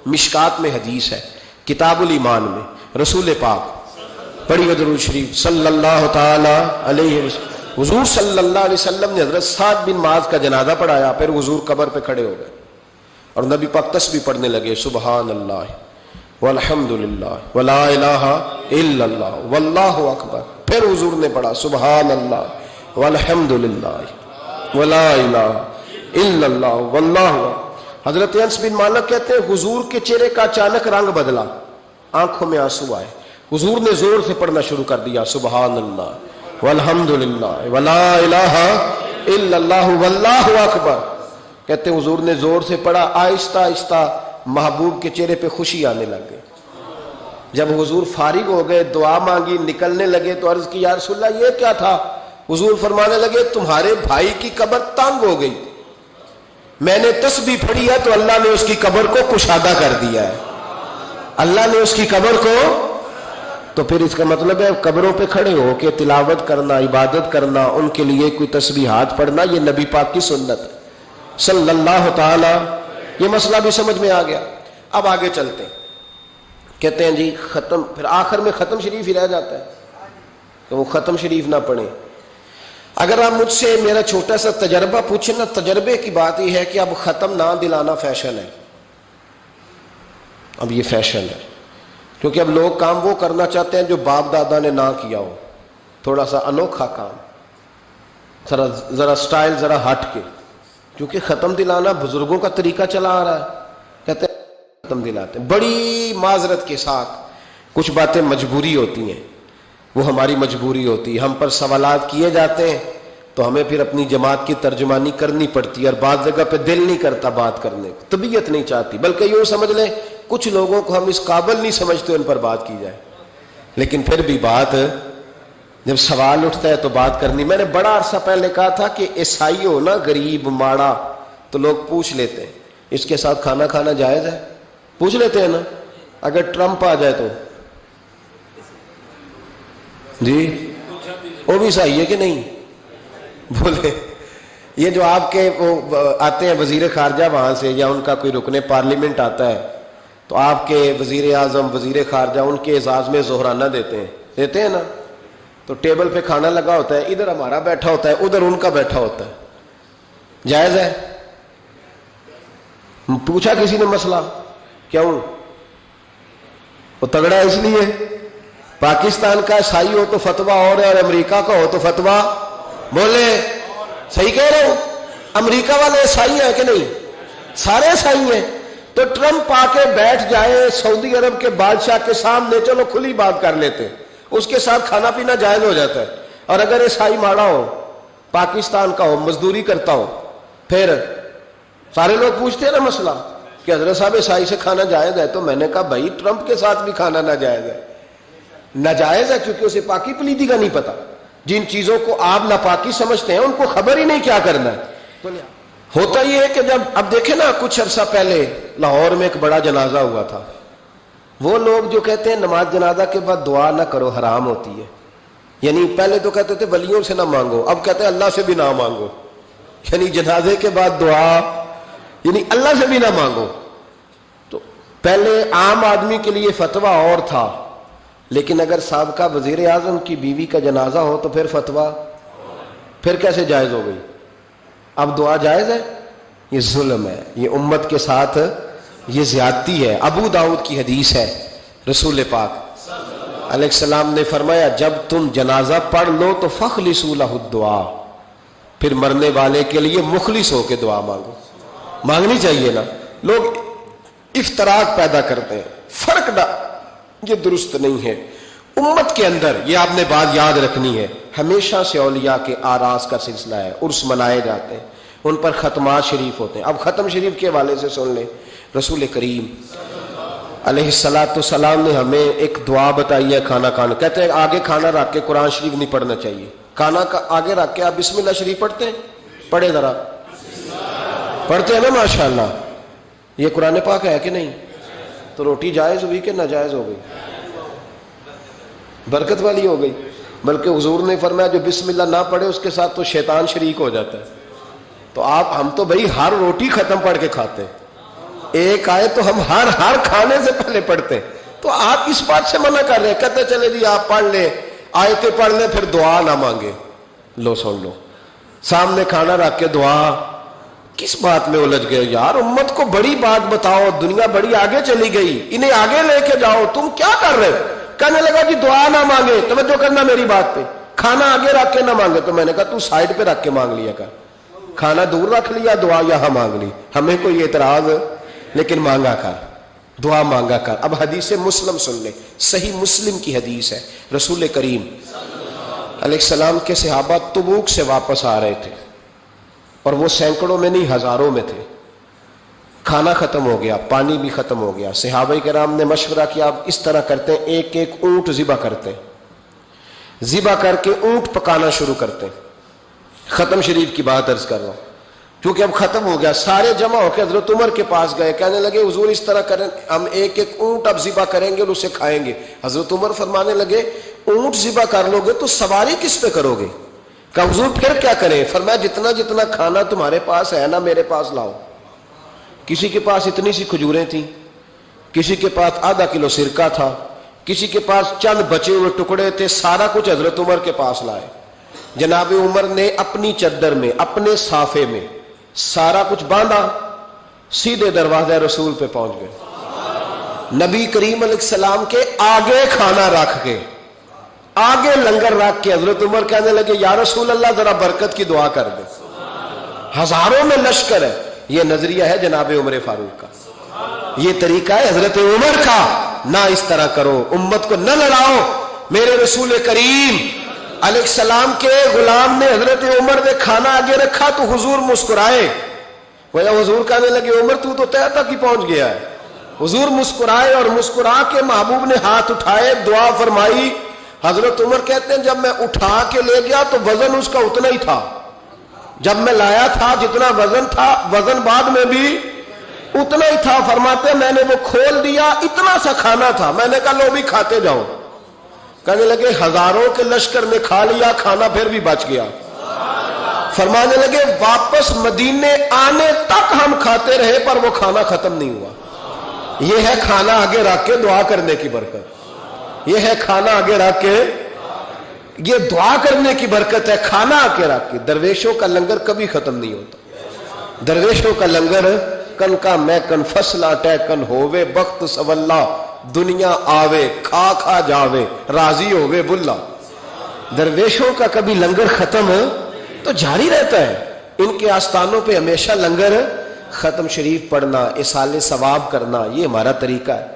مشکات میں حدیث ہے، کتاب الایمان میں رسول پاک پڑھیے درود شریف صلی اللہ تعالی علیہ وسلم، حضور صلی اللہ علیہ وسلم نے حضرت سعد بن معاذ کا جنازہ پڑھایا، پھر حضور قبر پہ کھڑے ہو گئے اور نبی پاک تسبیح پڑھنے لگے، سبحان اللہ والحمد للہ ولا الہ الا اللہ واللہ اکبر، پھر حضور نے پڑھا سبحان اللہ والحمد للہ ولا الہ الا اللہ واللہ۔ حضرت انس بن مالک کہتے ہیں حضور کے چہرے کا اچانک رنگ بدلا، آنکھوں میں آنسو آئے، حضور نے زور سے پڑھنا شروع کر دیا سبحان اللہ والحمد للہ ولا الہ الا اللہ واللہ اکبر۔ کہتے ہیں حضور نے زور سے پڑھا، آہستہ آہستہ محبوب کے چہرے پہ خوشی آنے لگ گئی۔ جب حضور فارغ ہو گئے، دعا مانگی، نکلنے لگے تو عرض کی یا رسول اللہ یہ کیا تھا؟ حضور فرمانے لگے تمہارے بھائی کی قبر تنگ ہو گئی، میں نے تسبیح پڑھی ہے تو اللہ نے اس کی قبر کو کشادہ کر دیا ہے، اللہ نے اس کی قبر کو۔ تو پھر اس کا مطلب ہے قبروں پہ کھڑے ہو کے تلاوت کرنا، عبادت کرنا، ان کے لیے کوئی تسبیحات پڑھنا، یہ نبی پاک کی سنت ہے صلی اللہ تعالی۔ یہ مسئلہ بھی سمجھ میں آ گیا۔ اب آگے چلتے ہیں، کہتے ہیں جی ختم، پھر آخر میں ختم شریف ہی رہ جاتا ہے کہ وہ ختم شریف نہ پڑھیں۔ اگر آپ مجھ سے میرا چھوٹا سا تجربہ پوچھیں نا، تجربے کی بات یہ ہے کہ اب ختم نہ دلانا فیشن ہے، اب یہ فیشن ہے، کیونکہ اب لوگ کام وہ کرنا چاہتے ہیں جو باپ دادا نے نہ کیا ہو، تھوڑا سا انوکھا کام، ذرا سٹائل ذرا ہٹ کے، کیونکہ ختم دلانا بزرگوں کا طریقہ چلا آ رہا ہے، کہتے ہیں ختم دلاتے ہیں بڑی معذرت کے ساتھ، کچھ باتیں مجبوری ہوتی ہیں، وہ ہماری مجبوری ہوتی ہے، ہم پر سوالات کیے جاتے ہیں تو ہمیں پھر اپنی جماعت کی ترجمانی کرنی پڑتی ہے، اور بعض جگہ پہ دل نہیں کرتا بات کرنے کو، طبیعت نہیں چاہتی، بلکہ یوں سمجھ لیں کچھ لوگوں کو ہم اس قابل نہیں سمجھتے ان پر بات کی جائے، لیکن پھر بھی بات جب سوال اٹھتا ہے تو بات کرنی۔ میں نے بڑا عرصہ پہلے کہا تھا کہ عیسائی ہو نا، غریب ماڑا، تو لوگ پوچھ لیتے ہیں اس کے ساتھ کھانا کھانا جائز ہے، پوچھ لیتے ہیں نا، اگر ٹرمپ آ جائے تو جی وہ بھی صحیح ہے کہ نہیں؟ بولے یہ جو آپ کے وہ آتے ہیں وزیر خارجہ وہاں سے، یا ان کا کوئی رکن پارلیمنٹ آتا ہے تو آپ کے وزیر اعظم وزیر خارجہ ان کے اعزاز میں ظہرانہ دیتے ہیں نا، تو ٹیبل پہ کھانا لگا ہوتا ہے، ادھر ہمارا بیٹھا ہوتا ہے، ادھر ان کا بیٹھا ہوتا ہے، جائز ہے؟ پوچھا کسی نے مسئلہ، کیوں؟ وہ تگڑا اس لیے پاکستان کا عیسائی ہو تو فتویٰ اور ہے، اور امریکہ کا ہو تو فتویٰ، بولے صحیح کہہ رہا ہوں؟ امریکہ والے عیسائی ہیں کہ نہیں؟ سارے عیسائی ہیں، تو ٹرمپ آ کے بیٹھ جائے سعودی عرب کے بادشاہ کے سامنے، چلو کھلی بات کر لیتے، اس کے ساتھ کھانا پینا جائز ہو جاتا ہے۔ اور اگر عیسائی ماڑا ہو، پاکستان کا ہو، مزدوری کرتا ہو، پھر سارے لوگ پوچھتے ہیں نا مسئلہ کہ حضرت صاحب عیسائی سے کھانا جائز ہے، تو میں نے کہا بھائی ٹرمپ کے ساتھ بھی کھانا ناجائز ہے، ناجائز ہے کیونکہ اسے پاکی پلیتی کا نہیں پتا، جن چیزوں کو آپ ناپاکی سمجھتے ہیں ان کو خبر ہی نہیں کیا کرنا ہے۔ ہوتا یہ ہے کہ جب اب دیکھیں نا، کچھ عرصہ پہلے لاہور میں ایک بڑا جنازہ ہوا تھا، وہ لوگ جو کہتے ہیں نماز جنازہ کے بعد دعا نہ کرو حرام ہوتی ہے، یعنی پہلے تو کہتے تھے ولیوں سے نہ مانگو، اب کہتے ہیں اللہ سے بھی نہ مانگو، یعنی جنازے کے بعد دعا یعنی اللہ سے بھی نہ مانگو۔ تو پہلے عام آدمی کے لیے فتویٰ اور تھا، لیکن اگر سابقہ وزیر اعظم کی بیوی کا جنازہ ہو تو پھر فتویٰ پھر کیسے جائز ہو گئی؟ اب دعا جائز ہے؟ یہ ظلم ہے، یہ امت کے ساتھ یہ زیادتی ہے۔ ابو داؤد کی حدیث ہے، رسول پاک علیہ السلام نے فرمایا جب تم جنازہ پڑھ لو تو فخلصوا لہ الدعاء، پھر مرنے والے کے لیے مخلص ہو کے دعا مانگو۔ مانگنی چاہیے نا، لوگ افتراق پیدا کرتے ہیں، فرق نہ، یہ درست نہیں ہے۔ امت کے اندر یہ آپ نے بات یاد رکھنی ہے، ہمیشہ سے اولیاء کے آراس کا سلسلہ ہے، عرس منائے جاتے ہیں، ان پر ختمات شریف ہوتے ہیں۔ اب ختم شریف کے حوالے سے سن لیں، رسول کریم علیہ السلام نے ہمیں ایک دعا بتائی ہے کھانا کھانا، کہتے ہیں آگے کھانا رکھ کے قرآن شریف نہیں پڑھنا چاہیے، کھانا کا آگے رکھ کے آپ بسم اللہ شریف پڑھتے ہیں؟ پڑھے ذرا، پڑھتے ہیں نا ماشاءاللہ؟ یہ قرآن پاک ہے کہ نہیں؟ تو روٹی جائز ہوئی کہ ناجائز ہو گئی؟ برکت والی ہو گئی، بلکہ حضور نے فرمایا جو بسم اللہ نہ پڑھے اس کے ساتھ تو شیطان شریک ہو جاتا ہے۔ تو ہم تو بھائی ہر روٹی ختم پڑھ کے کھاتے ہیں، ایک آئے تو ہم ہر کھانے سے پہلے پڑھتے ہیں. تو آپ اس بات سے منع کر رہے ہیں, کہتے چلے جی آپ پڑھ لیں, آیتیں پڑھ لیں, پھر دعا نہ مانگے. لو سن لو, سامنے کھانا رکھ کے دعا. کس بات میں الجھ گئے یار؟ امت کو بڑی بات بتاؤ, دنیا بڑی آگے چلی گئی, انہیں آگے لے کے جاؤ, تم کیا کر رہے ہو؟ کہنے لگا جی دعا نہ مانگے, توجہ کرنا میری بات پہ, کھانا آگے رکھ کے نہ مانگے. تو میں نے کہا تو سائڈ پہ رکھ کے مانگ لیا کر, کھانا دور رکھ لیا, دعا یہاں مانگ لی. ہمیں کوئی اعتراض, لیکن مانگا کر, دعا مانگا کر. اب حدیث مسلم سن لے, صحیح مسلم کی حدیث ہے. رسول کریم علیہ السلام کے صحابہ تبوک سے واپس آ رہے تھے, اور وہ سینکڑوں میں نہیں ہزاروں میں تھے. کھانا ختم ہو گیا, پانی بھی ختم ہو گیا. صحابہ کرام نے مشورہ کیا اب اس طرح کرتے ہیں, ایک ایک اونٹ ذبح کرتے ہیں, ذبح کر کے اونٹ پکانا شروع کرتے ہیں. ختم شریف کی بات عرض کر رہا ہوں کیونکہ اب ختم ہو گیا. سارے جمع ہو کے حضرت عمر کے پاس گئے, کہنے لگے حضور اس طرح کریں, ہم ایک ایک اونٹ اب ذبح کریں گے اور اسے کھائیں گے. حضرت عمر فرمانے لگے اونٹ ذبح کر لو گے تو سواری کس پہ کرو گے؟ کہ حضور پھر کیا کریں؟ فرمایا جتنا جتنا کھانا تمہارے پاس ہے نا میرے پاس لاؤ. کسی کے پاس اتنی سی کھجوریں تھیں, کسی کے پاس آدھا کلو سرکہ تھا, کسی کے پاس چند بچے ہوئے ٹکڑے تھے, سارا کچھ حضرت عمر کے پاس لائے. جناب عمر نے اپنی چادر میں, اپنے صافے میں سارا کچھ باندھا, سیدھے دروازہ رسول پہ پہنچ گئے. نبی کریم علیہ السلام کے آگے کھانا رکھ کے, آگے لنگر رکھ کے حضرت عمر کہنے لگے یا رسول اللہ ذرا برکت کی دعا کر دے. ہزاروں میں لشکر ہے. یہ نظریہ ہے جناب عمر فاروق کا, یہ طریقہ ہے حضرت عمر کا. نہ اس طرح کرو, امت کو نہ لڑاؤ. میرے رسول کریم علیہ السلام کے غلام نے, حضرت عمر نے کھانا آگے رکھا تو حضور مسکرائے. وہ حضور کہنے لگے عمر تو طے تک ہی پہنچ گیا ہے. حضور مسکرائے اور مسکرا کے محبوب نے ہاتھ اٹھائے, دعا فرمائی. حضرت عمر کہتے ہیں جب میں اٹھا کے لے گیا تو وزن اس کا اتنا ہی تھا, جب میں لایا تھا جتنا وزن تھا وزن بعد میں بھی اتنا ہی تھا. فرماتے ہیں میں نے وہ کھول دیا, اتنا سا کھانا تھا, میں نے کہا لو بھی کھاتے جاؤ. کہنے لگے ہزاروں کے لشکر نے کھا لیا, کھانا پھر بھی بچ گیا. فرمانے لگے واپس مدینے آنے تک ہم کھاتے رہے پر وہ کھانا ختم نہیں ہوا. یہ ہے کھانا آگے رکھ کے دعا کرنے کی برکت. یہ ہے کھانا آگے رکھ کے, یہ دعا کرنے کی برکت ہے. کھانا آگے رکھ کے. درویشوں کا لنگر کبھی ختم نہیں ہوتا. درویشوں کا لنگر کن کا میں کن فصلہ ٹے کن ہووے بخت سولا, دنیا آوے کھا کھا جاوے راضی ہووے بلا. درویشوں کا کبھی لنگر ختم تو جاری رہتا ہے. ان کے آستانوں پہ ہمیشہ لنگر, ختم شریف پڑھنا, اصالے ثواب کرنا, یہ ہمارا طریقہ ہے.